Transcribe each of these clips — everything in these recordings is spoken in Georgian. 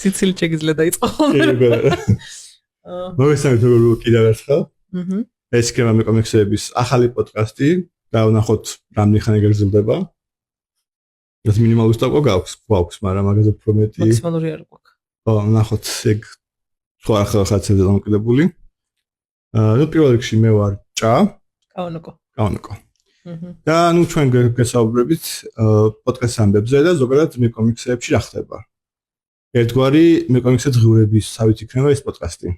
სიცილი შეგიძლია დაიწყო. მოგესალმებით როგორ კიდევ ერთხელ. ეს იქნება მეკომიქსების ახალი პოდკასტი და ვნახოთ რამდენი ხანი გაგრძელდება. ეს მინიმალური სტოპ გვაქვს, მაგრამ მაგაზე უფრო მეტი მაქსიმალური არ გვაქვს. ხო, ვნახოთ ეგ სხვა ახალ ხალხებზე დამოკიდებული. ნუ პირველ რიგში მე ვარ ჭა. კაუნოკო. და ნუ ჩვენ გესაუბრებით პოდკასტ ამბებზე და ზოგადად მეკომიქსებში რა ხდება. ერთგვარი მეკომიქსების ღირებისავით იქნება ეს პოდკასტი.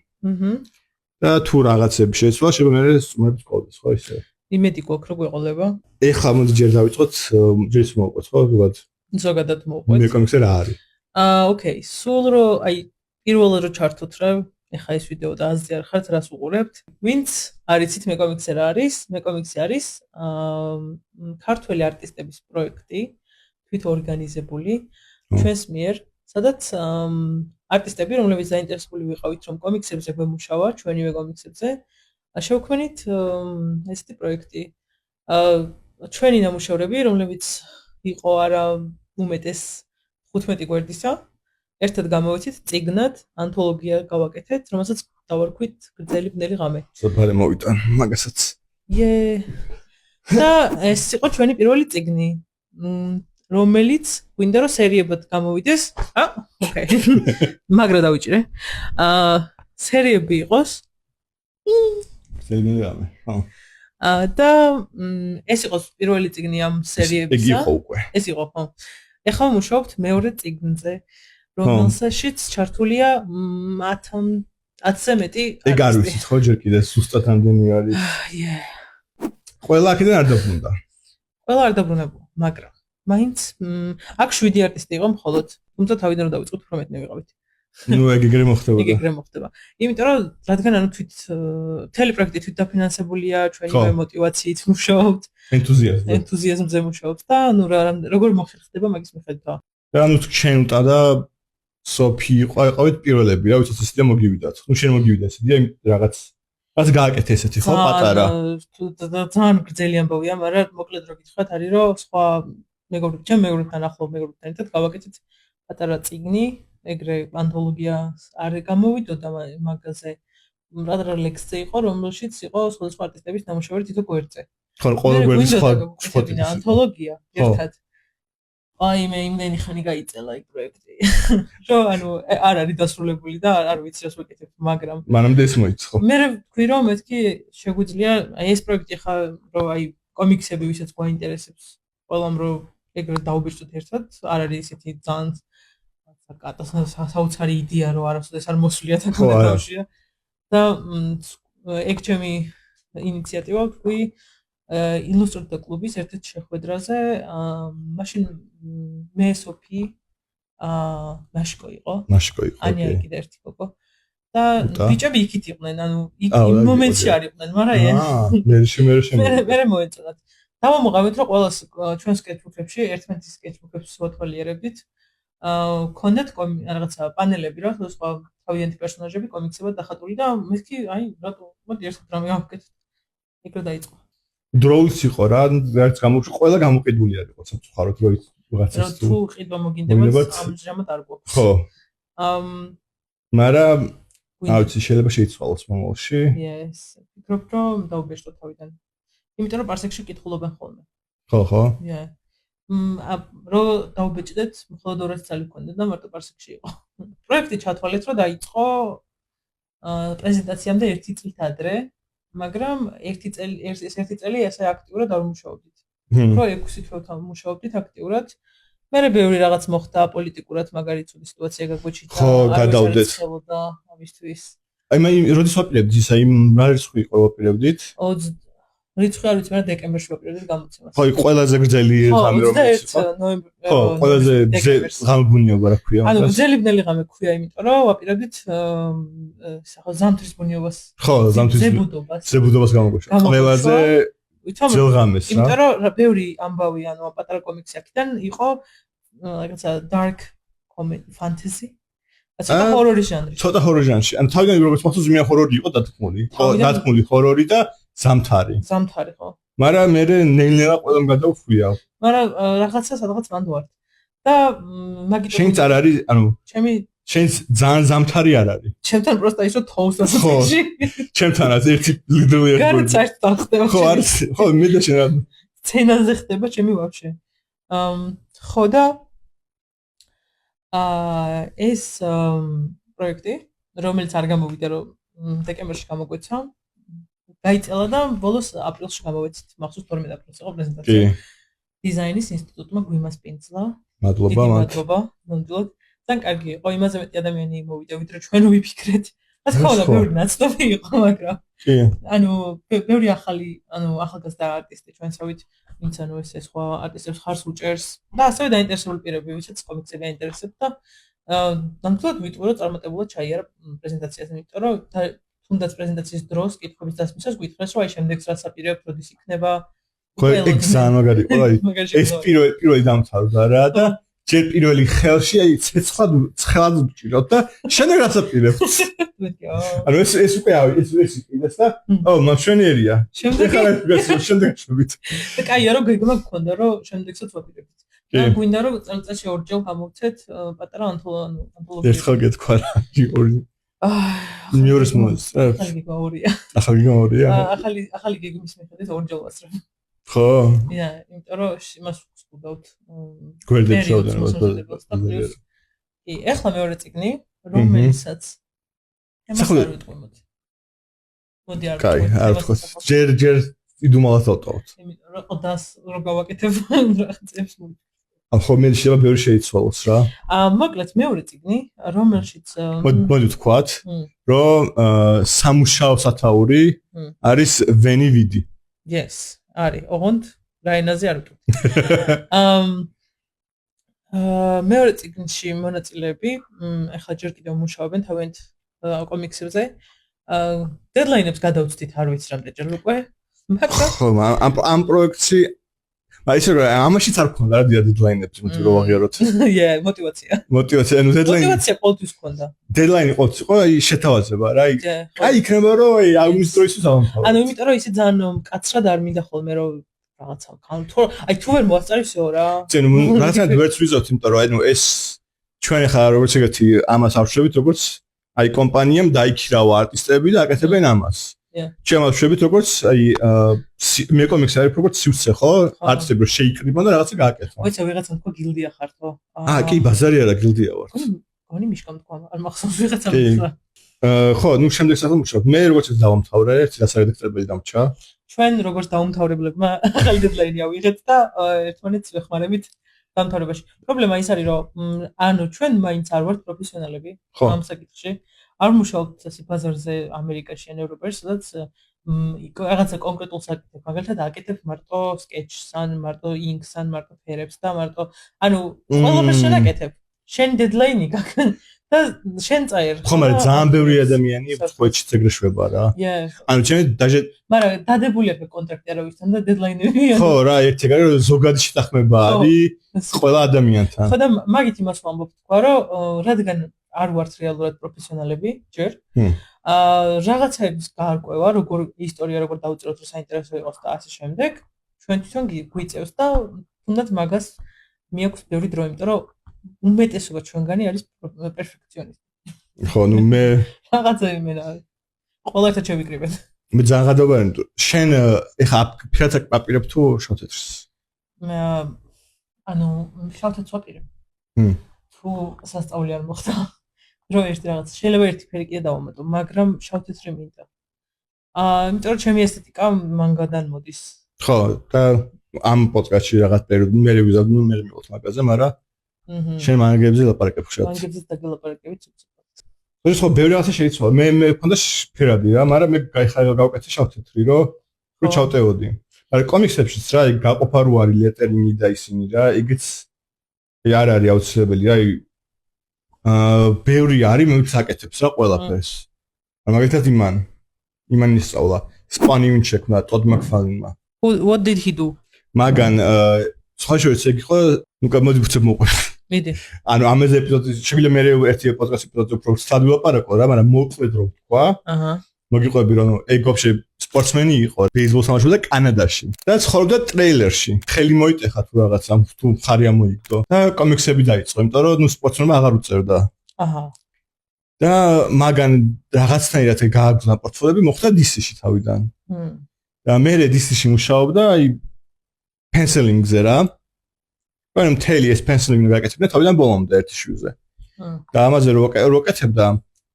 და თუ რაღაცები შეცვლა, შეგვიძლია სტუმრებს ყოლდეს, ხო ისე? იმედი გვაქვს რომ გვეყოლება. ეხლა მოდი ჯერ დავიწყოთ, ჯერ მოვყვეთ, ხო, ზოგადად მოვყვეთ. მეკომიქსი რა არის? ოკეი, სულ რომ პირველად რომ ჩართოთ რა, ეხლა ეს ვიდეო და აზრი არ ხართ, რას უყურებთ. ვინც არ იცით მეკომიქსი რა არის? მეკომიქსი არის ქართველი არტისტების პროექტი, თვითორგანიზებული ჩვენს მიერ, სადაც არტისტები, რომლებიც დაინტერესებული ვიყავით, რომ კომიქსებზე გვემუშავა, ჩვენივე კომიქსებზე, შევქმნით ესეთი პროექტი. ჩვენი ნამუშევრები, რომლებიც იყო არა უმეტეს 15 გვერდისა, ერთად გამოვიცით წიგნად, ანთოლოგია გავაკეთეთ, რომელსაც დავარქვით გრძელი ბნელი ღამე. საფარე მოვიტან მაგასაც. და ეს იყო ჩვენი პირველი წიგნი, რომელიც გვინდა რომ სერიებად გამოვიდეს. ოკეი. მაგრა დავიჭირე. სერიები იყოს. სერიები რამე. და ეს იყო პირველი წიგნი ამ სერიებისა. ეს იყო უკვე. ეს იყო, ხო. ეხლა ვმუშაობთ მეორე წიგნზე, რომელშიც ჩართულია 10-ზე მეტი არტისტი. ეგ არ ვიცით ხო ჯერ კიდე სუსტად ამდენი არის. ყველა აქედან არ დაბრუნდა. ყველა არ დაბრუნებულა, მაგრამ მაინც აქ 7 არტისტი იყო მხოლოდ. თუმცა თავიდან რომ დავიწყოთ, უფრო მეტნი ვიყავით. ნუ ეგრე მოხდებოდა. ეგრე მოხდება. იმიტომ რომ რადგან ანუ მთელი პროექტი თვით დაფინანსებულია, ჩვენი мотиваციით მუშაობთ, ენთუზიაზმზე მუშაობთ და ანუ როგორ მოხერხდება მაგის მიხედვით. და ანუ ჩვენ და სოფი იყავით პირველები, რა ვიცი, ისე მოგივიდათ. ნუ შენ მოგივიდა ესეთი რაღაც გააკეთე ესეთი ხო პატარა. ძალიან გრძელი ამბავია, მაგრამ მოკლედ რო გითხრათ, არის რომ სხვა მეგობრებთან ახლო მეგობრებთან ერთად გავაკეთეთ პატარა წიგნი, ეგრე ანთოლოგია არ გამოვიდოდა მაგაზე. რადგან ლექსზე იყო, რომელშიც იყო სხვადასხვა არტისტების ნამუშევარი თითო გვერდზე. ხო, ყველა გვერდზე სხვა ანთოლოგია ერთად. მე იმდენი ხანი გაიწელა ეგ პროექტი. რომ ანუ არ არის დასრულებული და არ ვიცი რას ვეკეთებ, მაგრამ მანამდე ეს მოიწყო. მე ვთქვი რომ მეთქი შეგვიძლია ეს პროექტი ხა რომ კომიქსები ვისაც გვაინტერესებს, ყველამ რომ ეგრე დაუბეჭდოთ ერთად, არ არის ისეთი ძალიან საოცარი იდეა რომ არასოდეს არ მოსვლია თქონდა თავშია. და ეგ ჩემი ინიციატივა ვთქვი ილუსტრატორთა კლუბის ერთ-ერთ შეხვედრაზე, მაშინ მე სოფი მაშკო იყო. ანია კიდე ერთი გოგო. და ბიჭები იქით იყვნენ, ანუ იმ მომენტში არ იყვნენ, მაგრამ მე მოეწონათ. დავამოყავით რომ ყველა ჩვენ სკეჩბუქებში, ერთმანეთის სკეჩბუქებს ვათვალიერებდით. ქონდეთ რაღაცა პანელები რა, სხვა თავიანთი პერსონაჟები კომიქსებად დახატული და მეთქი, რატო მოდი ერთად რამე გავაკეთოთ. ეგრე დაიწყო. დროულს იყო რა, რაც ყველა გამოყიდული არ იყო სამწუხაროდ რო რაღაცას თუ ყიდვა მოგინდებათ ამჟამად არ გვაქვს. ხო. მაგრამ აუცი შეიძლება შეიცვალოს მომავალში. ფიქრობ რომ დაუბეჭდო თავიდან. იმიტომ რომ პარსეკში კითხულობენ ხოლმე. ხო. რო დაუბეჭდეთ, მხოლოდ 200 წელი გქონდა და მარტო პარსეკში იყო. პროექტი ჩათვალეთ რომ დაიწყო პრეზენტაციამდე 1 წლით ადრე. მაგრამ ერთი წელი ესე აქტიურად არ ვმუშაობდით. რო 6 თვეთა ვმუშაობდით აქტიურად. მერე ბევრი რაღაც მოხდა პოლიტიკურად, მაგარი ცუდი სიტუაცია გაგვეჩიტა. ხო, გადავდეთ. ამისთვის. მე როდის ვაპირებდით ისა იმ რა რიცხვი იყო ვაპირებდით? რიცხვი არ ვიცი, მაგრამ დეკემბერში ვაპირებდით გამოცემას. ხო, ყველაზე გრძელი ღამე რომელიც იყო. 21 ნოემბერი. ხო, ყველაზე ღამბუნიობა რა ქვია. ანუ გრძელი ბნელი ღამე ქვია, იმიტომ რომ ვაპირებდით ზამთრის ბუნიობას. ხო, ზამთრის ზებუდობას გამოგვეშვა. ყველაზე ძილღამეს რა. იმიტომ რომ ბევრი ამბავი, ანუ პატარა კომიქსი აქედან იყო რაღაცა dark comedy fantasy. ცოტა ჰორორი ჟანრი. ცოტა ჰორორი ჟანრი. ანუ თავიდან როგორც მახსოვს მე ჰორორი იყო დათქმული. ხო, დათქმული ჰორორი და ზამთარი, ხო. მაგრამ მე ნეილნერა ყველამ გადავხვია. მაგრამ რაღაცა სადღაც მანდ ვარ. და მაგით შენ წარ არის, ანუ ჩემი შენს ძალიან ზამთარი არ არის. ჩემთან პროსტა ისო თოვს ასეთში. ჩემთანაც ერთი ლიდერია. განცართ დახდება. ხო არის, ხო მე და შენ სცენაზე ხდება ჩემი ვაფშე. ხო და ეს პროექტი, რომელიც არ გამოვიდა, რომ დეკემბერში გამოგვეცა, გაიწელა და ბოლოს აპრილში გამოვეცით, მახსოვს 12 აპრილს იყო პრეზენტაცია. დიზაინის ინსტიტუტმა გვიმასპინძლა. მადლობა მათ. მადლობა, ნამდვილად. ძალიან კარგი იყო, იმაზე მეტი ადამიანი მოვიდა, ვიდრე ჩვენ ვიფიქრეთ. ასე ხო და ბევრი ნაცნობი იყო, მაგრამ ანუ ბევრი ახალგაზრდა არტისტი ჩვენსავით, ვინც ეს სხვა არტისტებს ხარს უჭერს და ასევე დაინტერესებული პირები, ვისაც კომიქსები აინტერესებთ და ნამდვილად ვიტყვი, რომ წარმატებულად ჩაიარა პრეზენტაციაზე, იმიტომ რომ თუნდაც პრეზენტაციის დროს კითხვების დასმისას გითხრეს, რომ აი შემდეგს რა საპირეო პროდუს იქნება. ხო, ეგზან მაგარი იყო, ეს პირველი დამთავრდა რა და ჯერ პირველი ხელში აი ცხელად უჭიროთ და შემდეგ რასაპირებთ. ანუ ეს უკვე ეს იყიდეს და მშვენიერია. შემდეგ შევით. და კაია რომ გეგმა გქონდა რომ შემდეგსაც ვაპირებთ. და გვინდა რომ წელიწადში ორჯერ გამოვცეთ პატარა ანთოლოგია. ერთხელ გეთქვა რა ორი. მეორეს მოესწრა. ახალი გეგმაა. ახალი გეგმის მიხედვით ორჯერ ვასწრებ. ხო. ია, იმიტომ რომ იმას ვსკუდავთ. გვერდებს შევდან. კი, ეხლა მეორე წიგნი, რომელსაც ახლა ვიტყვი. მოდი არ ვიტყვი. არ ვთქვი. ჯერ იდუმალად ავტოვოთ. იმიტომ რომ ყდას რო გავაკეთებ რაღაცებს მოდი. ხო მე შეიძლება ბევრი შეიცვალოს რა. მოკლედ მეორე წიგნი, რომელშიც მოდი ვთქვათ, რომ სამუშაო სათაური არის ვენი ვიდი. Yes. არის, ოღონდ რაინაზე არ ვიტყვი. მეორე წიგნში მონაწილეები ახლა ჯერ კიდევ მუშაობენ თავიანთ კომიქსებზე. დედლაინებს გადავწდით, არ ვიცი რამდენჯერ უკვე. მაგრამ ხო, ამ პროექტში ისე რომ ამაშიც არ გქონდა რა დედლაინებს, იმიტომ რომ ვაღიაროთ. მოტივაცია, ანუ დედლაინი. მოტივაცია ყოველთვის გქონდა. დედლაინი ყოველთვის იყო, აი შეთავაზება რა, აი იქნება რომ აი აგვისტოს დროისთვის ავამთავრე. ანუ იმიტომ რომ ისე ძალიან მკაცრად არ მინდა ხოლმე რომ რაღაცა კაუნტ აი თუ ვერ მოასწარისო რა. წინ რაღაცა ვერც ვიზოთ, იმიტომ რომ ანუ ეს ჩვენ ახლა როგორც ეგეთი ამას ავშვებით, როგორც აი კომპანიამ დაიქირავა არტისტები და აკეთებენ ამას. ჩვენ ავშვებით როგორც აი მე კომიქსი არის როგორც სივრცე ხო? არტისტები რომ შეიკრიბონ და რაღაცა გააკეთონ. მოიცა ვიღაცა თქვა გილდია ხარ ხო? კი, ბაზარი არა, გილდია ვარ. გონი მიშკამ თქვა, არ მახსოვს ვიღაცა მითხრა. ხო, ნუ შემდეგ საერთოდ მუშაობ. მე როგორც დავამთავრე, ერთი რასარედაქტებელი დამჭა. ჩვენ როგორც დაუმთავრებლებმა ახალი დედლაინი ავიღეთ და ერთმანეთს ვეხმარებით დამთავრებაში. პრობლემა ის არის, რომ ანუ ჩვენ მაინც არ ვართ პროფესიონალები ამ საკითხში. არ მუშაობთ ასე ბაზარზე ამერიკაში ან ევროპაში, სადაც რაღაცა კონკრეტულ საკითხებს, მაგალითად აკეთებ მარტო სკეჩს, ან მარტო ინკს, ან მარტო ფერებს და მარტო ანუ ყველაფერს შენ აკეთებ. შენ დედლაინი გაქვს და შენ წაერ. ხო, მაგრამ ძალიან ბევრი ადამიანი ხოჩიც ეგრე შვება რა. ანუ ჩემი დაჟე მაგრამ დადებული აქვს კონტრაქტი არავისთან და დედლაინები. ხო რა, ერთი ეგრე ზოგადი შეთანხმება არის ყველა ადამიანთან. ხო და მაგით იმას ვამბობ თქვა, რომ რადგან არ ვართ რეალურად პროფესიონალები, ჯერ. რაღაცების გაარკვევა, როგორ ისტორია როგორ დაუწეროთ, რომ საინტერესო იყოს და ასე შემდეგ. ჩვენ თვითონ გვიწევს და თუნდაც მაგას მიაქვს ბევრი დრო, იმიტომ რომ უმეტესობა ჩვენგანი არის პერფექციონისტი. ხო, ნუ მე რაღაცა იმენა. ყველასთან შევიკრიბეთ. მე ძალიან გადავარენ, შენ ეხა ფირაცა პაპირებ თუ შავთეთრს? ანუ შავთეთრს ვაპირებ. თუ სასწაული არ მოხდა. რო ერთი რაღაც შეიძლება ერთი ფერი კიდე დავამატო, მაგრამ შავთეთრი მინდა. იმიტომ რომ ჩემი ესთეტიკა მანგადან მოდის. ხო, და ამ პოდკასტში რაღაც პერიოდი მე ვიზავ, ნუ მე მივხვდი მაგაზე, მაგრამ შენ მანგებზე ლაპარაკებ ხშირად. მანგებზე დაგელაპარაკებით უცებ. ეს ხო ბევრი რაღაცა შეიცვალა. მე მქონდა ფერადი რა, მაგრამ მე გავკეთე შავთეთრი, რომ ჩავტევოდი. მაგრამ კომიქსებშიც რა, ეგ გაყოფა რო არის ლეტერინგი და ისინი რა, ეგეც არ არის აუცილებელი, აი ბევრი არის, მე ვსაკეთებს რა ყველაფერს. მაგალითად იმან ისწავლა, სპანი ვინ შექმნა, ტოდ მაკფარლინმა. What did he do? მაგან სხვა შორის ეგ იყო, ნუ მოდი ვუცებ მოყვე. მიდი. ანუ ამაზე ეპიზოდი შეგვიძლია მე ერთი პოდკასტი ეპიზოდი უფრო სწრაფად ვილაპარაკო რა, მაგრამ მოკლედ რო ვთქვა. აჰა. მოგიყვები რომ ეგ ვაფშე სპორტსმენი იყო, ბეისბოლს ამაშობდა კანადაში. და ცხოვრობდა ტრეილერში. ხელი მოიტეხა თუ რაღაცა, თუ მხარი ამოიგდო. და კომიქსები დაიწყო, იმიტომ რომ ნუ სპორტსმენმა აღარ უწერდა. აჰა. და მაგან რაღაცნაირად გააგზავნა პორტფოლიოები მოხდა DC-ში თავიდან. და მე DC-ში მუშაობდა აი penciling-ზე რა. მაგრამ მთელი ეს penciling-ი გაკეთებდა თავიდან ბოლომდე ერთი შვილზე. და ამაზე რო ვაკეთებდა,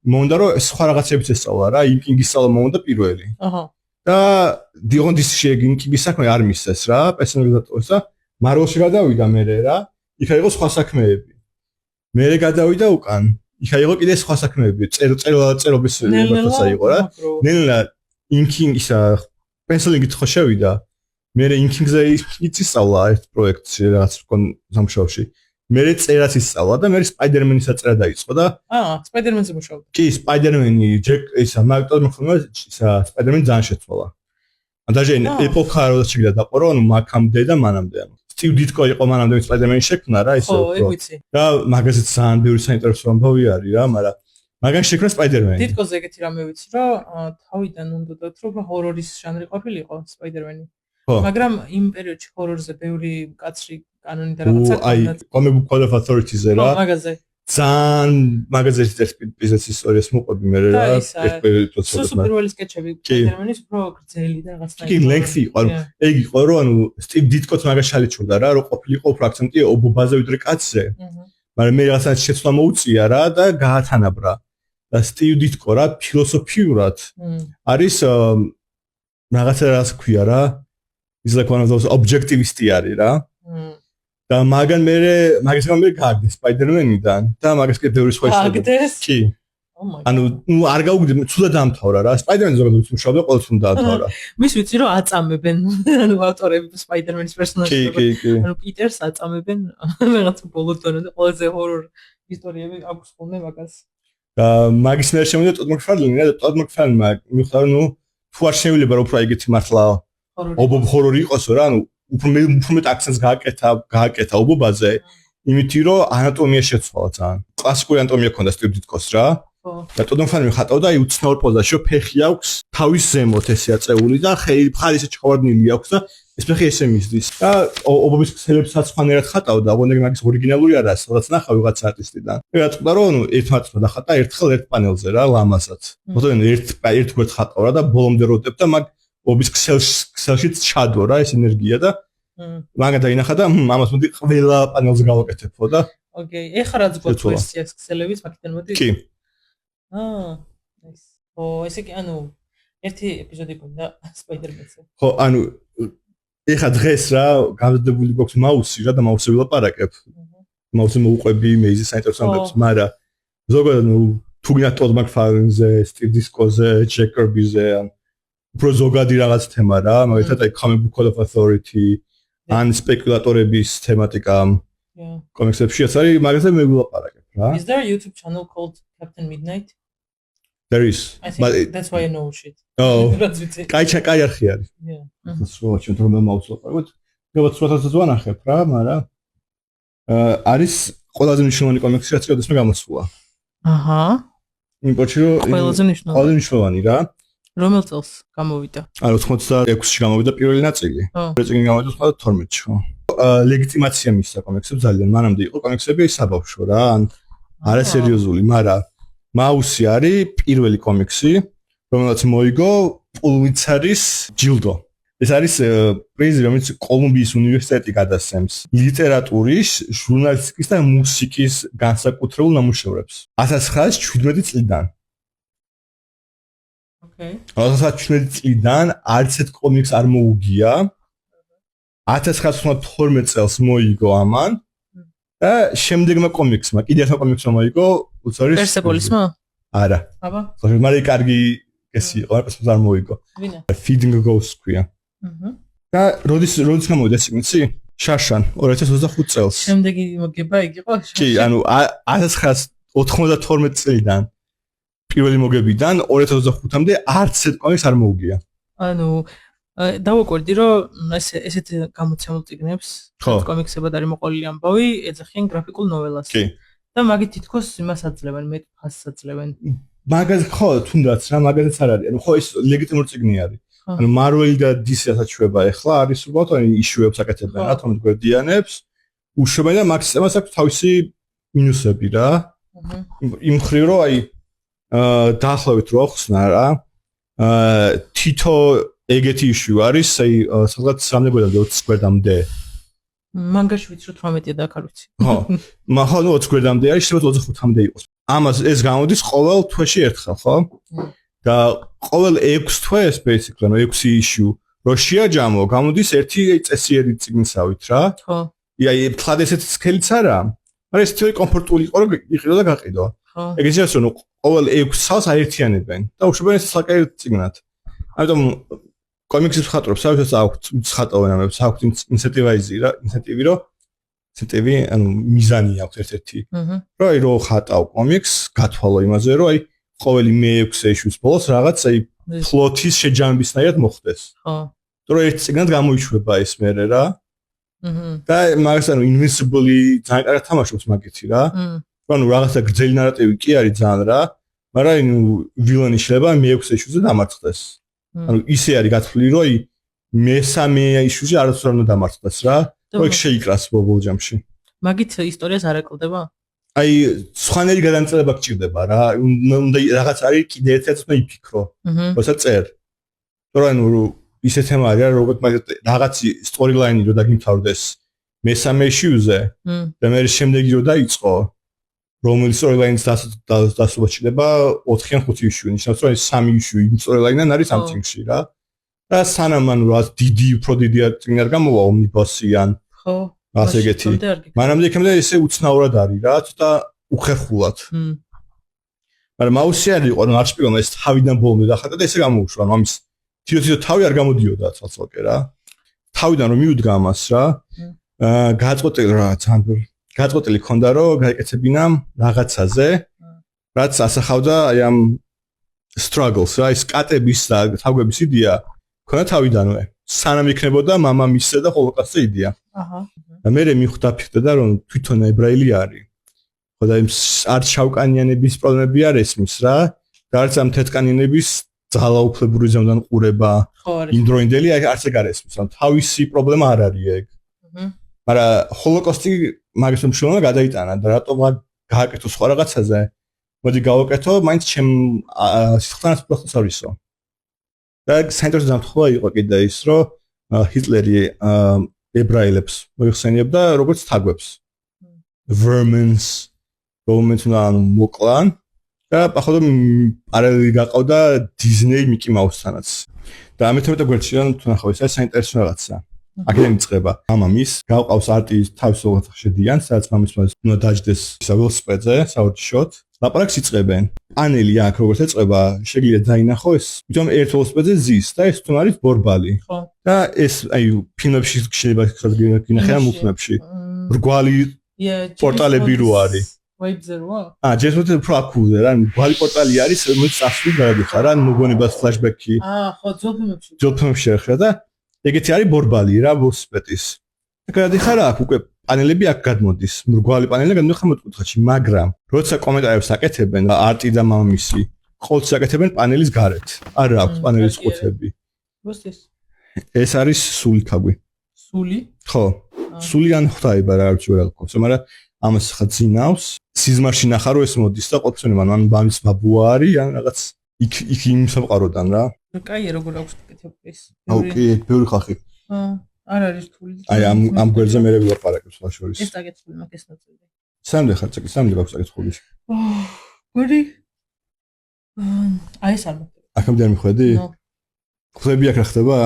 მომდა რომ სხვა რაღაცებიც ესწავლა რა, ინკინგის სწავლა მომდა პირველი. აჰა. და დიოღონ DC-ში ინკინგის საქმე არ მისცეს რა, პერსონალიზატორს და მარველში გადავიდა მე რა. იქა იყო სხვა საქმეები. მე გადავიდა უკან. იქა იყო კიდე სხვა საქმეები, წერობის რებათოცა იყო რა. ნელა ინკინგისა penciling-ით ხო შევიდა. მე ინკინგზე იცისწავლა ერთ პროექტში რაღაც სამშობლოში. მე წერაც ისწავლა და მე სპაიდერმენის აწერა დაიწყო და სპაიდერმენზე მუშაობდა. კი, სპაიდერმენი ისა მაგტოს მოხდა ისა სპაიდერმენი ძალიან შეცვალა. даже Apple Car-ს შეგდა დაყო რომ მაგამდე და მანამდე ანუ Steve Ditko იყო მანამდე სპაიდერმენი შექმნა რა ისე ხო, ვიცი. და მაგაზეც ძალიან ბევრი საინტერესო ამბავი არის რა, მაგრამ მაგან შექმნა სპაიდერმენი. Ditko-ზე ეგეთი რამე ვიცი რომ თავიდან უნდათ რომ ჰორორის ჟანრი ყოფილიყო სპაიდერმენი. მაგრამ იმ პერიოდში ჰორორზე ბევრი კაცრი კანონი და რაღაცა აი comic book code of authority-ზე რა. მაგაზე. ძალიან მაგაზეც ეს ისტორიას მოყვები მე რა. ეს პროცესი. სუპერველი სკეჩები სპაიდერმენის უფრო გრძელი და რაღაცნაირი. კი, lengthy იყო. ეგ იყო რომ ანუ Steve Ditko-ს მაგას შალიჩურდა რა, რომ ყოფილიყო უფრო აქცენტი ობობაზე ვიდრე კაცზე. მაგრამ მე რაღაცა შეცვლა მოუწია რა და გაათანაბრა. და Steve Ditko რა ფილოსოფიურად არის რაღაცა რას ქვია რა. He's like one of those objectivisti არის რა. და მაგან მაგას გააგდეს სპაიდერმენიდან და მაგას კიდე ბევრი სხვა ისტორია. კი. ანუ არ გაუგდე ცუდად დამთავრა რა. სპაიდერმენი ზოგადად მუშაობდა ყოველთვის უნდა დამთავრა. მის ვიცი რომ აწამებენ ანუ ავტორები სპაიდერმენის პერსონაჟებს. კი. ანუ პიტერს აწამებენ რაღაც ბოლოდან და ყველაზე ჰორორ ისტორიები აქვს ხოლმე მაგას. და მაგის მე შემოვიდა ტოდ მაკფარლენი და ტოდ მაკფარლენმა მიხვდა რომ თუ არ შეიძლება რომ უფრო ეგეთი მართლა ობობ ჰორორი იყოსო რა, ანუ უფრო მეტ აქცენტს გააკეთა ობობაზე, იმითი რომ ანატომია შეცვალა ძალიან. კლასიკური ანატომია ქონდა Steve Ditko-ს რა. და ტოდ მაკფარლენი ხატავდა აი უცნაურ პოზაში, რომ ფეხი აქვს თავის ზემოთ ესე აწეული და ხარი ესე ჩავარდნილი აქვს და ეს ფეხი ესე მისდის. და ობობის ქსელებსაც ხანერად ხატავდა, ოღონდ მაგის ორიგინალური არა, სადაც ნახავ ვიღაც არტისტიდან. მე რატყდა რომ ერთმანეთს დახატა ერთხელ ერთ პანელზე რა, ლამაზად. მოდი ერთ გვერდს ხატავდა და ბოლომდე როდებ და მაგ ობის ქსელშიც ჩადო რა ეს ენერგია და მაგა დაინახა და ამას მოდი ყველა პანელზე გავაკეთებო და ოკეი, ეხლა რაც გვაქვს ვერსიას ქსელების მაგიდან მოდი. კი. ნაის. ესე კი ანუ ერთი ეპიზოდი გქონდა სპაიდერმენზე. ხო, ანუ ეხლა დღეს რა გამზადებული გვაქვს მაუსი რა და მაუსზე ვილაპარაკებ. მაუსზე მოუყვები მეიზის საინტერესო ამბებს, მაგრამ ზოგადად თუ გინდა ტოდ მაკფარლენზე, Steve Ditko-ზე, Jack Kirby-ზე უფრო ზოგადი რაღაც თემა რა, მაგალითად აი comic book code of authority, ან სპეკულატორების თემატიკა კომიქსებშიც არის, მაგაზე მე ვილაპარაკებ რა. Is there a YouTube channel called Captain Midnight? There is. But that's why I know shit. Oh. კაი არხი არის. სულ ჩვენ რომ მოვსვაპაროთ. როგორც სულაც ვანახებ რა, მაგრამ არის ყველაზე მნიშვნელოვანი კომიქსი რაც კიდევ გამოსულა. აჰა. იმპორტი რომ ყველაზე მნიშვნელოვანი რა. რომელ წელს გამოვიდა? არა 86-ში გამოვიდა პირველი ნაწილი. წელი გამოვიდა 12-ში ხო. ლეგიტიმაცია მისცა კომიქსებს ძალიან. მანამდე იყო კომიქსები საბავშვო რა, ან არასერიოზული, მაგრამ მაუსი არის პირველი კომიქსი, რომელსაც მოიგო პულიცერის ჯილდო. ეს არის პრიზი, რომელიც კოლუმბიის უნივერსიტეტი გადასცემს ლიტერატურის, ჟურნალისტიკის და მუსიკის განსაკუთრებულ ნამუშევრებს. 1917 წლიდან. ოკეი. 1917 წლიდან არც ერთ კომიქსს არ მოუგია. 1912 წელს მოიგო ამან და შემდეგმა კომიქსმა, კიდევ ერთმა კომიქსმა მოიგო პულიცერის. პერსეპოლისმა? არა. აბა. მაგრამ კარგი ესე იყო, პერსეპოლის არ მოიგო. ვინა? Feeding a Ghost ქვია. და როდის გამოვიდა ეს კინცი? შაშან 2025 წელს. შემდეგი მოგება იგი იყო? კი, ანუ 1992 წლიდან პირველი მოგებიდან 2025-მდე არც ერთ კომიქსს არ მოუგია. ანუ დავაკვირდი რომ ესეთ გამოცემულ წიგნებს კომიქსებად არის მოყოლილი ამბავი, ეძახიან გრაფიკულ ნოველას. კი. და მაგით თითქოს იმას აძლევენ, მეტ ფასს აძლევენ. მაგაზე ხო, თუნდაც რა, მაგაზეც არ არის. ანუ ხო ეს ლეგიტიმური წიგნი არის. ანუ Marvel და DC-საც შვება ახლა არის უბრალოდ აი ისუებს აკეთებენ რა თომ გვერდიანებს უშვებენ და მაგ სისტემას აქვს თავისი მინუსები რა იმ მხრივ რომ აი დაახლოებით რო ახსნა რა თითო ეგეთი issue არის აი სადღაც რამდენი გვერდამდე 20 გვერდამდე მანგაში ვიცი რომ 18-ია და აქ არ ვიცი ხო მაგრამ 20 გვერდამდე არის შეიძლება 25-მდე იყოს ამას ეს გამოდის ყოველ თვეში ერთხელ ხო და ყოველ 6 თვეს basically ანუ 6 issue რო შეაჯამო გამოდის ერთი წესიერი წიგნსავით რა ხო აი თლად ესეთი სქელიც არა მაგრამ ეს თვითონ კომფორტული იყო რომ იყიდო და გაყიდო ეგეც ის რომ ყოველ 6 წელს აერთიანებენ და უშვებენ ეს საკაი წიგნად ამიტომ კომიქსის მხატვრებს საერთოდ აქვთ ცხატავენ ამებს აქვთ ინცენტივი ანუ მიზანი აქვს ერთ-ერთი რომ აი რო ხატავ კომიքს გათვალო იმაზე რომ აი ყოველი მე-6 issue-ს ბოლოს რაღაც აი ფლოტის შეჯამებისნაირად მოხდეს ხო რომ ერთ წიგნად გამოიშვება ეს მერე რა და მაგას ანუ Invincible-ი ძალიან კარგად თამაშობს მაგითი რა ანუ რაღაცა გრძელი ნარატივი კი არის ძალიან რა მაგრამ ვილანი შეიძლება მე-6 issue-ზე დამარცხდეს ანუ ისე არის გათვლილი რომ აი მე-3 issue-ზე არასდროს არ უნდა დამარცხდეს რა რომ შეიკრას ბოლო ჯამში მაგით ისტორიას არ ეკლდება აი სხვანაირი გადამწყვეტება გჭირდება რა უნდა რაღაც არის კიდე ერთ-ერთი უნდა იფიქრო როცა წერ რომ ანუ ისე თემა არის როგორც რაღაც storyline-ი რო დაგიმთავრდეს მე-3 issue-ზე და მე შემდეგი რო დაიწყო რომელი storyline-ს დასრულება შეიძლება 4 ან 5 issue ნიშნავს რომ ეს 3 issue იმ storyline-ან არის ამ წიგნში რა და სანამ ანუ რა დიდი უფრო დიდი წიგნი არ გამოვა omnibus-ი ან ხო ასე ეგეთი მანამდე იქამდე ესე უცნაურად არის რა ცოტა უხერხულად მაგრამ მაუსი არ იყო რომ არჩპილმა ეს თავიდან ბოლომდე დახატა და ესე გამოუშვა ანუ ამის თითო თავი არ გამოდიოდა ცალ-ცალკე რა თავიდან რომ მიუდგა ამას რა გააწყვეტილი რა ძალიან გააწყვეტილი ქონდა რომ გაეკეთებინა რაღაცაზე რაც ასახავდა აი ამ struggles რა ის კატების და თავგების იდეა ქონდა თავიდანვე სანამ იქნებოდა მამამისზე და ჰოლოკოსტზე იდეა აჰა და მე მიხვდა და რომ თვითონ ებრაელი არის ხო და იმ არც შავკანიანების პრობლემები არ ესმის რა და არც ამ თეთრკანიანების ძალაუფლებური ზემოდან ყურება იმდროინდელი არც ეგ არ ესმის ანუ თავისი პრობლემა არ არის ეგ მაგრამ ჰოლოკოსტი მაგის უმშრალობა გადაიტანა და რატომ გააკეთო სხვა რაღაცაზე მოდი გავაკეთო მაინც ჩემ სიხთანაც პროფესორისო და საინტერესო დამთხოვა იყო კიდე ის რომ ჰიტლერი ებრაელებს მოიხსენიებდა როგორც თაგვებს vermins რომენს მოკლან და პახოდო პარალელი გაყავდა დიზნეი მიკი მაუსთანაც და ამეთმეტ გვერდში თუ ნახავ ეს საინტერესო რაღაცა აქედან იწყება მამამის გავყავს არტის თავის ოთახშედიან სადაც მამის უნდა დაждდეს ველოსიპედზე საერთოდ ლაპარაკს იწყებენ პანელი აქ როგორც ეწყება შეიძლება დაინახო ეს თვითონ ერთ ველოსიპედზე ზის და ეს თუნ არის ბორბალი და ეს აი ფილმებში შეიძლება გინახე ამ ფილმებში რგვალი პორტალები რო არის ვებზე როა ჯესოთე უფრო აკუზე რა რგვალი პორტალი არის რომელიც წასული გადადიხარ რა მოგონებას ფლაშბექი ხო ძოფმებში ახლა და ეგეთი არის ბორბალი რა ველოსიპედის და გადადიხარ აქ უკვე პანელები აქ გადმოდის მრგვალი პანელი გადმოდიხარ მოთხუთხედში მაგრამ როცა კომენტარებს აკეთებენ არტი და მამამისი ყოველთვის აკეთებენ პანელის გარეთ არ აქვს პანელის ყუთები ეს არის სული თაგვი სული ხო სული ან ხვდაება რა არჩი ვერ აღვქოს მაგრამ ამას ხა ძინავს სიზმარში ნახა რომ ეს მოდის და ყოფილი მან მამის ბაბუა არის ან რაღაც იქ იმ სამყაროდან რა კაია როგორ აქვს კეთების ოკეი ბევრი ხალხი არ არის რთული აი ამ გვერდზე მე ვილაპარაკებ სხვა შორის ეს დაგეცული მაგას ნაწილი სამდე ხარ წაკი სამდე გაქვს დაგეცული გვერდი აი ეს არ მოხდება აქამდე არ მიხვედი ხლები აქ რა ხდება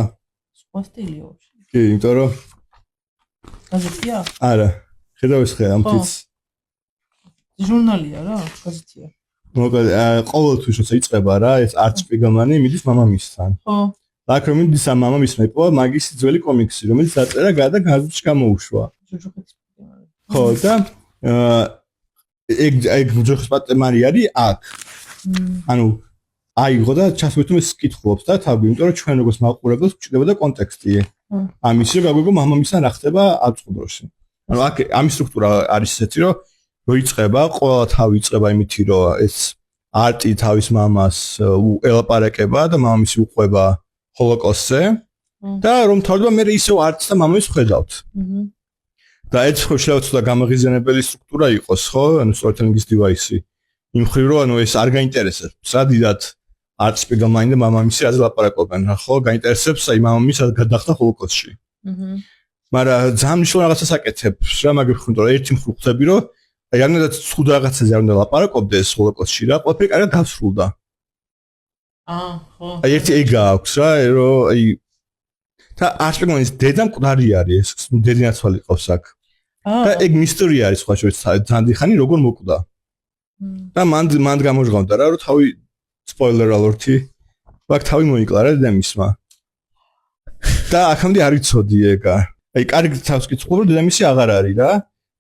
სხვა სტილია კი იმიტომ რომ გაზეთია არა ხედავ ეს ხე ამ თიც ჟურნალია რა გაზეთია მოკლედ ყოველთვის როცა იწყება რა ეს არც პიგამანი მიდის მამამისთან ხო აქ რომ მიდის ამ მამამისმა იპოვა მაგისი ძველი კომიქსი რომელიც დაწერა და გაზეთში გამოუშვა ხო და ეგ ჯოხის პატემარი არის აქ ანუ აიღო და ჩასვეთუმ ეს კითხულობს და თავი იმიტომ რომ ჩვენ როგორც მაყურებელს გვჭირდება და კონტექსტი ამისი რომ გაგვიგო მამამისთან რა ხდება აწყობროში ანუ აქ ამის სტრუქტურა არის ესეთი რომ როიწყება ყველა თავი იწყება იმითი რომ ეს არტი თავის მამას ელაპარაკება და მამამისი უყვება ჰოლოკოსტზე და რომ თავდება მე ისევ არტს და მამამისს ხედავთ და ეს ხო შეიძლება ცოტა გამაღიზიანებელი სტრუქტურა იყოს, ხო? ანუ storytelling-ის device-ი. იმ ხრივ რომ ანუ ეს არ გაინტერესებს. სადიდათ არც სპიგელმანი და მამამისი ასე ლაპარაკობენ, რა ხო? გაინტერესებს აი მამამისი გადახდა ჰოლოკოსტში. მაგრამ ძალიან მნიშვნელოვან რაღაცას აკეთებს, რა მაგერ ხომ რომ ერთი მხრივ ხვდები რომ აი ამედაც ცუდ რაღაცაზე არ უნდა ლაპარაკობდეს ჰოლოკოსტში რა, ყველაფერი კარგად გასრულდა. ხო. აი ერთი ეგა აქვს რა, რომ აი და არჩეგონის დედა მკვდარი არის, ეს დედინაცვალი ყავს აქ. და ეგ მისტერი არის სხვა შორის ძანდიხანი როგორ მოკვდა. და მან გამოჟღავდა რა, რომ თავი სპოილერ ალერტი, მაგ თავი მოიკლა რა დედამისმა. და აქამდე არ იცოდი ეგა. აი კარგი თავს კითხულობ რომ დედამისი აღარ არის რა.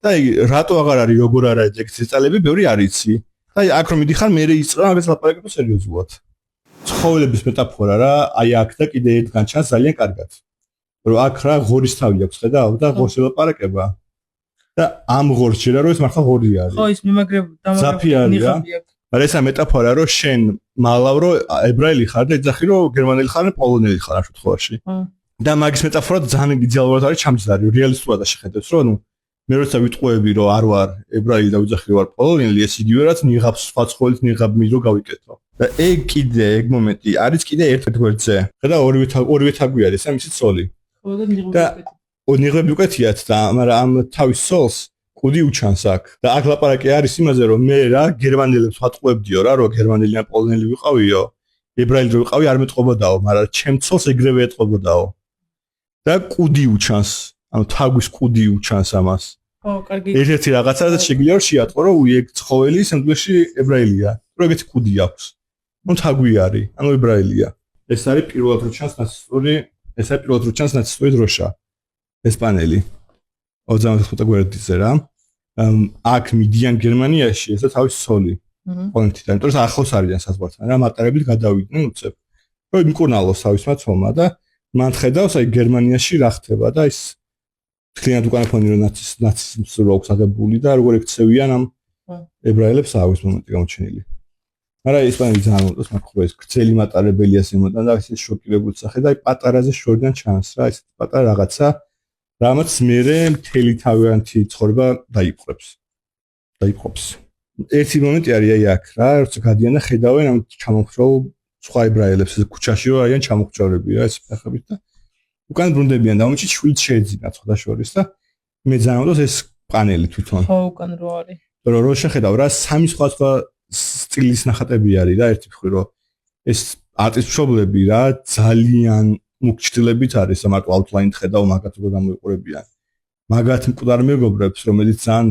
და აი რატო აღარ არის, როგორ არ არის ეგ წელები ბევრი არ იცი. და აი აქ რომ მიდიხარ მე იწყება მაგას ლაპარაკება სერიოზულად. ცხოველების მეტაფორა რა, აი აქ და კიდე ერთგან ჩანს ძალიან კარგად. რომ აქ რა ღორის თავი აქვს ხედავ და ღორს ელაპარაკება. და ამ ღორს შეიძლება რომ ეს მართლა ღორი არის. ხო, ის მიმაგრებ ნიღაბი აქვს. მაგრამ ესა მეტაფორა რომ შენ მალავ რომ ებრაელი ხარ და ეძახი რომ გერმანელი ხარ და პოლონელი ხარ ამ შემთხვევაში. და მაგის მეტაფორა ძალიან იდეალურად არის ჩამჯდარი, რეალისტურად შეხედებს რომ ნუ მე როცა ვიტყუები რომ არ ვარ ებრაელი და ვიძახი რომ ვარ პოლონელი, ეს იგივე რაც ნიღაბს სხვა ცხოველის ნიღაბი რომ გავიკეთო. და ეგ კიდე ეგ მომენტი არის კიდე ერთ გვერდზე. ხედა ორივე თაგვი არის, ამისი ცოლი. და ნიღბები უკეთიათ და მაგრამ ამ თავის სოლს კუდი უჩანს აქ. და აქ ლაპარაკი არის იმაზე რომ მე რა გერმანელებს ვატყუებდიო რა, რომ გერმანელი ან პოლონელი ვიყავიო, ებრაელი რო ვიყავი არ მეტყობოდაო, მაგრამ ჩემ ცოლს ეგრევე ეტყობოდაო. და კუდი უჩანს, ანუ თაგვის კუდი უჩანს ამას. ხო, კარგი. ერთ-ერთი რაღაცა და შეგვიძლია რომ შეატყო რომ ეგ ცხოველი სამდვეში ებრაელია. რომ ეგეთი კუდი აქვს. ნუ თაგვი არის, ანუ ებრაელია. ეს არის პირველად რო ჩანს ნაცისტური დროშა. ეს პანელი 25 გვერდზე რა. აქ მიდიან გერმანიაში ესა თავის ცოლი. პოლონეთიდან, იმიტომ რომ ახლოს არიან საზღვართან რა, მატარებლით გადავიდნენ უცებ. რომ იმკურნალოს თავისმა ცოლმა და მან ხედავს აი გერმანიაში რა ხდება და ის თლიანად უკანა ფონი რომ ნაციზმს რო აქვს აღებული და როგორ ექცევიან ამ ებრაელებს ავის მომენტი გამოჩენილი. მაგრამ ეს პანელი ძალიან მომწონს, მაგრამ ეს გრძელი მატარებელია ზემოდან და ეს შოკირებული სახე და აი პატარაზე შორიდან ჩანს რა, ეს პატარა რაღაცა რამაც მერე მთელი თავიანთი ცხოვრება დაიპყრობს. ერთი მომენტი არის აი აქ რა, როცა გადიან და ხედავენ ამ ჩამოხროლ სხვა ებრაელებს ეს ქუჩაში რომ არიან ჩამოხროლები რა, ეს ფეხებით და უკან ბრუნდებიან და მომენტში შვილიც შეეძინათ სხვა შორის და მე ძალიან მომწონს ეს პანელი თვითონ. ხო, უკან რო არის. რო შეხედავ რა, სამი სხვა სტილის ნახატები არის რა, ერთი მხრივ რომ ეს არტის მშობლები რა ძალიან მუქჩილებით არის, მარტო აუტლაინით ხედავ მაგათ როგორ გამოიყურებიან. მაგათ მკვდარ მეგობრებს, რომელიც ძალიან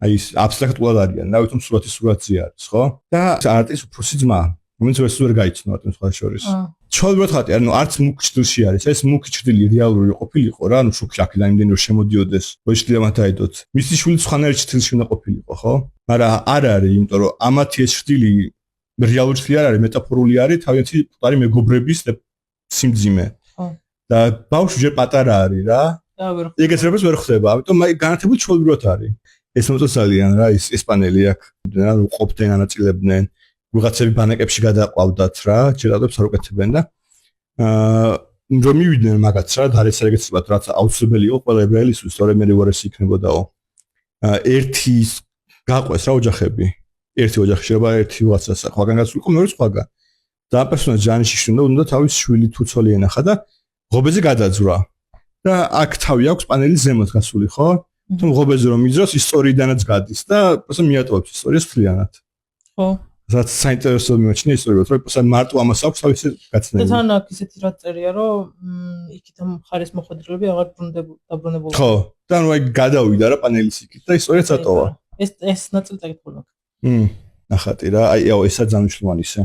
აი აბსტრაქტულად არიან, რა თვითონ სურათი არის, ხო? და არტის უფროსი ძმა, რომელიც ვერ გაიცნო არტის სხვა შორის. ჩოლბროთ ხატი, ანუ არც მუქჩილში არის, ეს მუქჩილი რეალური ყოფილიყო რა, ანუ შუქი აქედან იმდენი რომ შემოდიოდეს, რომ შეიძლება მათ აიდოთ. მისი შვილი სხვანაირ ჩtildeში უნდა ყოფილიყო, ხო? მაგრამ არ არის, იმიტომ რომ ამათი ეს ჩtili რეალური ჩtili არ არის, მეტაფორული არის, თავიანთი პუტარი მეგობრების სიმძიმე. და ბავშვი ჯერ პატარა არის რა. ეგეც რებას ვერ ხდება, ამიტომ განათებული ჩოლბროთ არის. ეს მომწონს ძალიან რა, ეს პანელი აქ, რა ყოფდნენ, ანაწილებდნენ, ვიღაცები ბანაკებში გადაყავდათ რა, ჯერადებს არ უკეთებენ და რომ მივიდნენ მაგაც რა, დარეს რეგეცებად რაც აუცილებელი იყო ყველა ებრაელისთვის, თორემ მე ვარ ეს იქნებოდაო. ერთი გაყვეს რა ოჯახები. ერთი ოჯახი შეიძლება ერთი ვიღაცა სხვაგან გასულიყო, მეორე სხვაგან. და ამ პერსონაჟს ძალიან შეშინდა, უნდა თავის შვილი თუ ცოლი ენახა და ღობეზე გადაძვრა. და აქ თავი აქვს პანელის ზემოთ გასული, ხო? თუმ ღობეზე რომ მიძროს ისტორიიდანაც გადის და პროსტა მიატოვებს ისტორიას ფლიანად. ხო. რაც საინტერესო მიმოჩნია ისტორიულად, რომ პროსტა მარტო ამას აქვს თავისი გაცნები. და თან აქ ისეთი რაც წერია, რომ იქით მხარის მოხვედრილები აღარ დაბრუნებულიყო. ხო. და ნუ აი გადავიდა რა პანელის იქით და ისტორიაც ატოვა. ეს ნაწილი წაკითხული მაქვს. ნახატი რა, აი ესა ძალიან მნიშვნელოვანი ისე.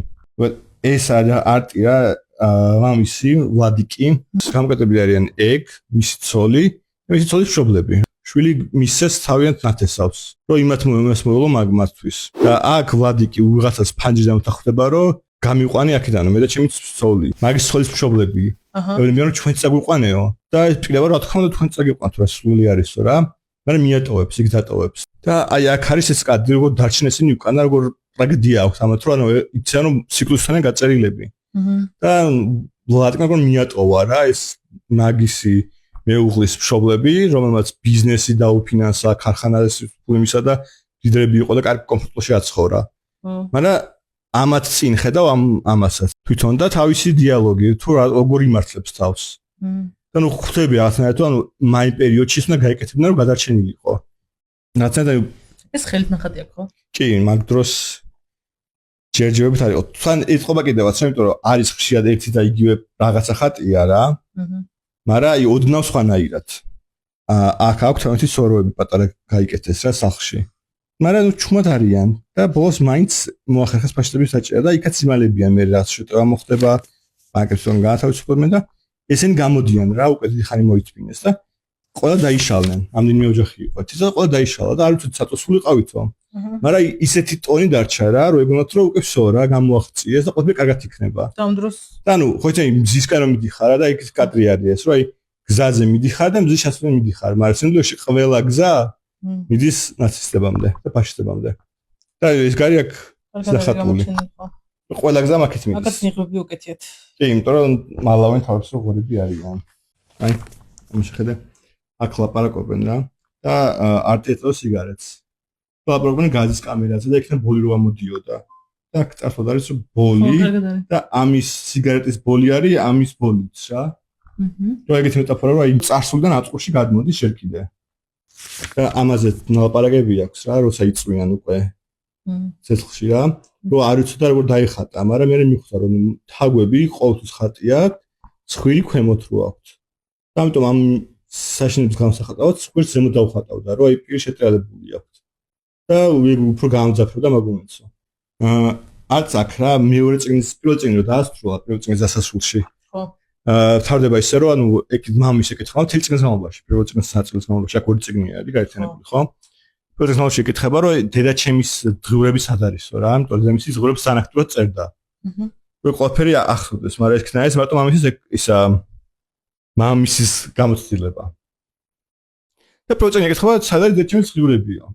ეს არტი რა, მამისი ვლადიკი, გამოკეთებული არიან ეგ, მისი ცოლი, მისი ცოლის მშობლები. შვილი მისცეს თავიანთ ნათესავს, რომ იმათ მოემსმეულო მაგმასთვის. და აქ ვლადიკი ვიღაცას ფანჯრიდან უთანხმდება, რომ გამიყვანი აქედან, მე და ჩემი ცოლი, მაგის ცოლის მშობლები. მე რომ ჩვენც წაგვიყვანეო და ეს პირება რა თქმა უნდა თქვენ წაგიყვანთ რა სული არისო რა. მაგრამ მიატოვებს, იქ დატოვებს. და აი აქ არის ეს კადრი, როგორ დარჩენ ესენი უკან და როგორ ტრაგედია აქვს ამათ, რომ ანუ იციან რომ ციკლუსთან გაწერილები. და ვლადიკმა რომ მიატოვა რა ეს მაგისი მეუღლის მშობლები, რომელმაც ბიზნესი დაუფინანსა, ქარხანაზე ფულიმისა და დიდრები იყო და კარგი კომფორტში აცხოვრა. მაგრამ ამათ წინ ხედავ ამასაც თვითონ და თავისი დიალოგი თუ როგორ იმართლებს თავს. და ნუ ხვდები რაღაცნაირად თუ მაი პერიოდში უნდა გაიკეთებინა რომ გადარჩენილიყო. რაღაცნაირად ეს ხელით ნახატი აქვს ხო? კი, მაგ დროს ჯერჯერობით არის. თან ეთყობა კიდევაც, იმიტომ რომ არის ხშირად ერთი და იგივე რაღაცა ხატია რა. მაგრამ აი ოდნავ სხვანაირად. აქ აქვს თვითონ სოროები პატარა გაიკეთეს რა სახლში. მაგრამ ნუ ჩუმად არიან და ბოლოს მაინც მოახერხეს პაშტების საჭირა და იქაც იმალებიან მე რაც შეტევა მოხდება, ბანკებს რომ გაათავისუფლებდნენ და ესენი გამოდიან რა უკვე დიდი ხანი მოიწმინეს და ყველა დაიშალნენ. ამდენი ოჯახი იყო. თითო ყველა დაიშალა და არ ვიცი საწოსული ყავითო. მაგრამ ისეთი ტონი დარჩა რა, რომ ეგონათ რომ უკვე всё რა გამოაღწიეს და ყოველდღე კარგად იქნება. და ამ დროს და ნუ ხო იცი მზისკენ რომ მიდიხარ და იქ კადრი არის ეს, რომ აი გზაზე მიდიხარ და მზის შესვლენ მიდიხარ, მაგრამ სინამდვილეში ყველა გზა მიდის ნაცისტებამდე და ფაშისტებამდე. და ეს გარი აქ სახატული. ყველა გზა მაქეთ მიდის. აკაც ნიღბები უკეთიათ. კი, იმიტომ რომ მალავენ თავს რო ღორები არიან. აი, მოშხედე. აქ ლაპარაკობენ რა და არტეტო სიგარეტს. ლაპარაკობენ გაზის კამერაზე და იქნებ ბოლი რო ამოდიოდა. და აქ წარსულად არის რომ ბოლი და ამის სიგარეტის ბოლი არის ამის ბოლიც რა. რო ეგეთი მეტაფორა რომ აი წარსულიდან აწყურში გადმოდის შენ კიდე. და ამაზე ლაპარაკები აქვს რა, როცა იწვიან უკვე. ცეცხლში რა. რო არ ვიცოდა როგორ დაიხატა, მაგრამ მე მიხვდა რომ თაგვები ყოველთვის ხატია, ცხვირი ქვემოთ რო აქვს. და ამიტომ ამ საშინების გამოსახატავად ცხვირს ზემოთ დავხატავდა, რომ აი პირი შეტრიალებული აქვს. და უფრო გამძაფრდა მაგომენცო. არც აქ რა მეორე წიგნის პირველ წიგნი რო დაასრულა, პირველ წიგნის დასასრულში. ხო. თავდება ისე რომ ანუ ეგ მამის ეკითხება მთელი წიგნის განმავლობაში, პირველ წიგნის ნაწილის განმავლობაში აქ ორი წიგნი არის გაერთიანებული, ხო? პირველ წიგნში ეკითხება რომ დედაჩემის დღიურები სად არისო რა, ამიტომ დედამისის დღიურებს სანახტურად წერდა. რო ყველაფერი ახლდეს, მაგრამ ეს ის მარტო მამისის ისა მამისის გამოცდილება. და პირველ წიგნში ეკითხება სად არის დედაჩემის დღიურებიო.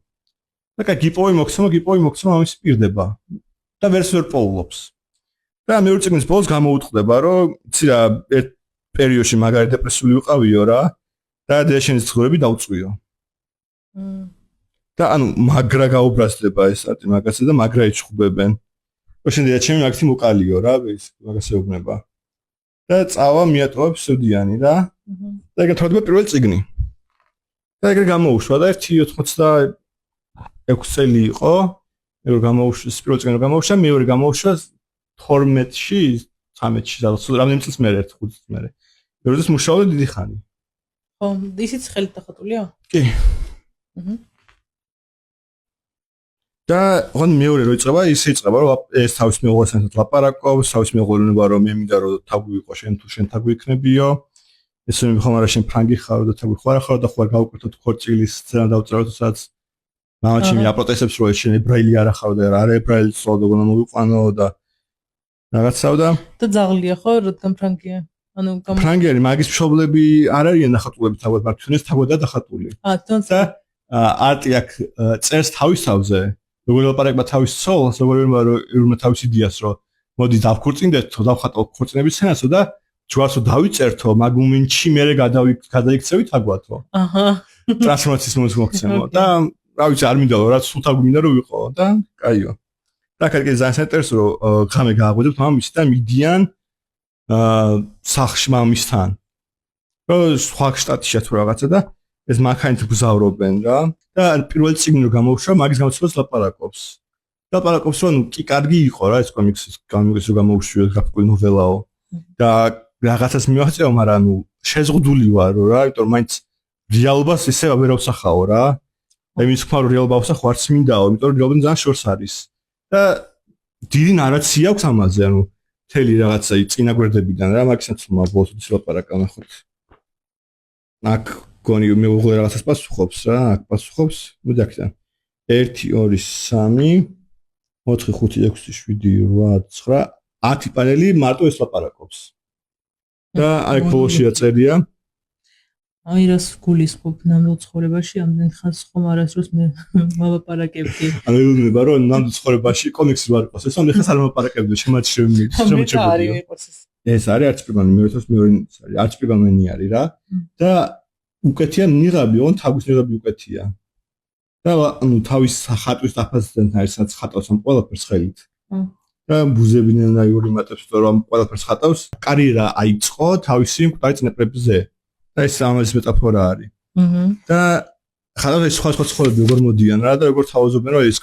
და კაი გიპოვი მოქცემა ამის პირდება და ვერს ვერ პოულობს. და მეორე წიგნის ბოლოს გამოუწყდება რომ იცი რა ერთ პერიოდში მაგარი დეპრესიული ვიყავიო რა და დედაჩემის დღიურები დაუწვიო. და ანუ მაგრა გაუბრაზდება ეს არტი მაგასა და მაგრა იჩხუბებენ. რო შენ დედაჩემი მაგათი მოკალიო რა ეს მაგას ეუბნება. და წავა მიატოვებს სუდიანი რა. და ეგ თორდება პირველი წიგნი. და ეგრე გამოუშვა და 1.86 წელი იყო. ეგრე გამოუშვა პირველი წიგნი გამოუშვა, მეორე გამოუშვა 12-ში, 13-ში და რამდენი წელს მერე 5 წელს მერე. როდესაც მუშაობდა დიდი ხანი. ხო, ისიც ხელით დახატულია? კი. და ხან მეორე რო იწყება, ისე იწყება რომ ეს თავის მეუღლესთან ლაპარაკობს, თავის მეუღლეობა რომ მე მინდა რომ თაგვი იყო შენ თუ შენ თაგვი იქნებიო. ესე მიხომ არა შენ ფრანგი ხარ და თაგვი ხარ ახლა და ხوار გავუკეთოთ ქორწილის სცენა დავწეროთ სადაც მამაჩემი აპროტესტებს რომ შენ ებრაელი არ ახარ და არა ებრაელი სწორად გონა მოვიყვანო და რაღაცაო და ძაღლია ხო რადგან ფრანგია ანუ ფრანგი არის მაგის მშობლები არ არიან დახატულები თავად მაგრამ თუნდაც თავადაა დახატული თუმცა არტი აქ წერს თავისთავზე როგორ ლაპარაკება თავის ცოლს როგორ რომ თავის იდეას რომ მოდი დავქორწინდეთო დავხატო ქორწინების სცენასო და ჯვარსო დავიწერთო მაგ მომენტში მე გადაიქცევით აგვათო აჰა ტრანსფორმაციის მომხდენო და რა ვიცი არ მინდა რა სულ თაგვი მინდა რომ ვიყო და კაიო და კარგი ზანსენტერს რომ ხამე გააღვიძებთ მამის და მიდიან სახლში მამისთან რო სხვა შტატში თუ რაღაცა და ეს მანქანით გზავრობენ რა და პირველი წიგნი რომ გამოუშვა მაგის გამოცდილებას ლაპარაკობს რომ კი კარგი იყო რა ეს კომიქსის რომ გამოუშვა გრაფიკული ნოველაო და რაღაცას მივაღწევა მაგრამ ნუ შეზღუდული ვარო რა იმიტომ რომ მაინც რეალობას ისე ვერ ავსახაო რა აი მის ხმარო რეალობა ავსახო არც მინდაო იმიტომ რომ რეალობენ ძალიან შორს არის და დიდი ნარაცია აქვს ამაზე ანუ მთელი რაღაცა წინაგვერდებიდან რა მაგისაც მაბოლოს ლაპარაკა ნახოთ აქ გონი მეუღლე რაღაცას პასუხობს რა აქ პასუხობს მოდაქთან 1 2 3 4 5 6 7 8 9 10 პანელი მარტო ეს ლაპარაკობს და აი ბოლოში აწერია აი რას გულისხმობ ნამდვილ ცხოვრებაში ამდენ ხანს ხომ არასდროს მე მოვაპარაკებდი ანუ ელოდება რომ ნამდვილ ცხოვრებაში კომიქსი ვარ იყოს ეს ამხეს არ მოვაპარაკებდი შემოჩებოდი ეს არის არც პირველი მეორე არც პირველი არის რა და უკეთია ნიღაბი, on თავის ნიღაბი უკეთია. და ანუ თავის ხატვის დაფასებთან ერთად ხატავს ამ ყველაფერს ხელით. და ბუზებინენ აი ორი მატებს თორე ამ ყველაფერს ხატავს. კარიერა აიწყო თავისი მკვდარი წინაპრებზე. და ეს ამას მეტაფორა არის. და ხატავს ეს სხვა ცხოვრები როგორ მოდიან რა და როგორ თავაზობენ რომ ეს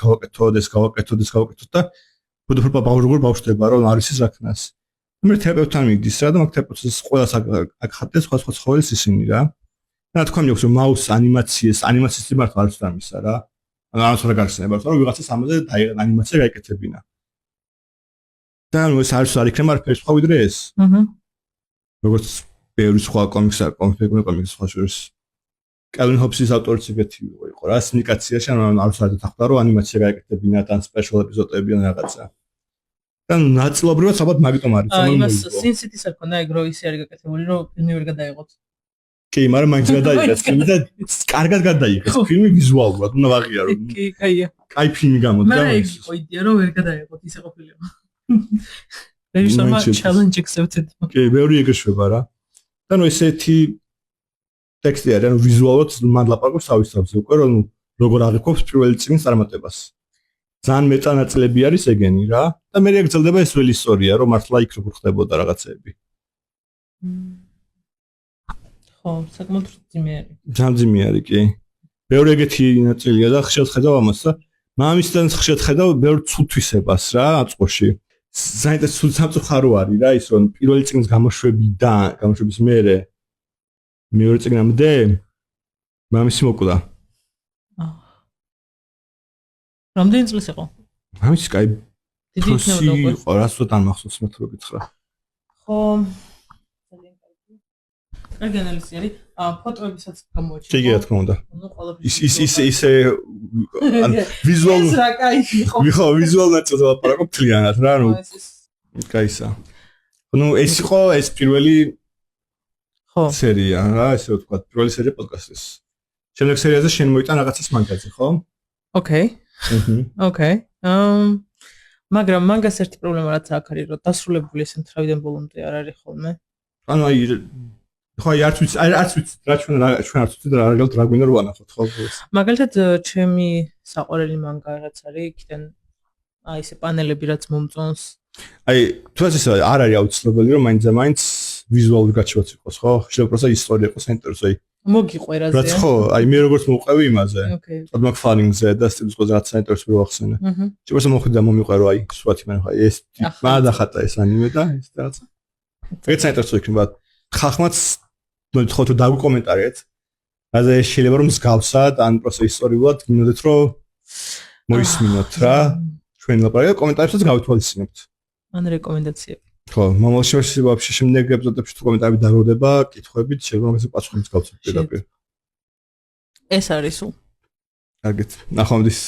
გავაკეთოთ და ბუდოფორმა როგორ ბავშვდება რომ არის ის რაკნას. მე თერაპევტთან მიდის რა და მაგ თერაპევტს ყველას აქ ხატდეს სხვა ცხოვრების ისინი რა. და თქვა მიაქვს რომ მაუს ანიმაციის მიმართ არ უცდა მისა რა. ანუ არც რა გახსენება, რომ ვიღაცას ამაზე ანიმაცია გაეკეთებინა. და ნუ ეს არც არ იქნება არაფერი სხვა ვიდრე ეს. როგორც ბევრი სხვა კომიქსი სხვა შორის. კელვინ ჰობსის ავტორიც ეგეთი იყო რა, სინიკაციაში ანუ არც არ დათანხმდა რომ ანიმაცია გაეკეთებინა და სპეციალ ეპიზოდები ან რაღაცა. და ნაწილობრივად საბად მაგიტომ არის. იმას Sin City-ს არ ქონდა ეგ რო ისე არის გაკეთებული რომ ფილმი ვერ გადაიღოთ. კი, მაგრამ მაინც გადაიღეს ფილმი და კარგად გადაიღეს. ფილმი ვიზუალურად უნდა ვაღიარო. კი, კაია. კაი ფილმი გამოდგა. მაგრამ ეგ იყო იდეა რომ ვერ გადაიღოთ ისე ყოფილიყო. რეჟისორმა challenge accepted. კი, ბევრი ეგრეშვება რა. და ნუ ესეთი ტექსტი არის, ანუ ვიზუალურად მან ლაპარაკობს თავის თავზე უკვე რომ როგორ აღიქვამს პირველი წინის წარმატებას. ძალიან მეტანაწილები არის ეგენი რა და მე გრძელდება ეს ველი ისტორია რომ მართლა იქ როგორ ხდებოდა რაღაცეები. ხო, საკმაოდ ძიმე არის. ძალიან ძიმე არის კი. ბევრი ეგეთი ნაწილია და ხშირად ხედავ ამას და მამისთან ხშირად ხედავ ბევრ ცუთვისებას რა აწყოში. საინტერესო სამწუხარო არის რა ის რომ პირველი წიგნის გამოშვების მერე მეორე წიგნამდე მამისი მოკვდა. რამდენი წლის იყო? მამისი კაი დიდი იქნებოდა უკვე. იყო რა სულ თან მახსოვს მე თუ გითხრა. ხო. ძალიან კარგი. კარგი ანალიზი არის. ფოტოებისაც გამოაჩინა. კი, რა თქმა უნდა. ნუ ყველაფერი. ისე ან ვიზუალ ეს რა კაი იყო. ვიხო ვიზუალურად ლაპარაკობ თლიანად რა ნუ. კაისა. ნუ ეს იყო ეს პირველი ხო. სერია რა, ესე ვთქვა, პირველი სერია პოდკასტის. შემდეგ სერიაზე შენ მოიტან რაღაცას მანგაზე, ხო? ოკეი. ოკეი. მაგრამ მანგას ერთი პრობლემა რაც აქ არის, რომ დასრულებული ეს თავიდან ბოლომდე არ არის ხოლმე. ანუ აი ხო არც ვიცი რა ჩვენ არც ვიცი რა გვინდა რომ ვანახოთ ხო? მაგალითად ჩემი საყვარელი მანგა რაც არის, იქიდან აი ესე პანელები რაც მომწონს. აი თუ ასე არ არის აუცილებელი რომ მაინც ვიზუალური გაჩვენაც იყოს, ხო? შეიძლება პროსა ისტორია იყოს საინტერესო აი მოგიყვერაზე. რაც ხო, აი მე როგორც მოვყევი იმაზე. Todd McFarlane-ზე და Steve Jobs-ზე რაც საინტერესო რო ახსენე. შეიძლება მოხდა მომიყვერო აი სურათი მე ხა ეს მადახატა ეს ანიმე და ეს რაღაცა. ეგეც საინტერესო იქნება. ხალხმაც მოთხოვთ რომ დაგვიკომენტარეთ. რაზე შეიძლება რომ მსგავსად ან პროსა ისტორიულად გინოდეთ რომ მოისმინოთ რა. ჩვენ ლაპარაკობთ კომენტარებსაც გავითვალისწინებთ. ან რეკომენდაციები. ხო, მომავალში ვაფშე შემდეგ ეპიზოდებში თუ კომენტარები დაგროვდება, კითხვებით შეიძლება მაგაზე პასუხიც გავცეთ პირდაპირ. ეს არის სულ. კარგით, ნახვამდის.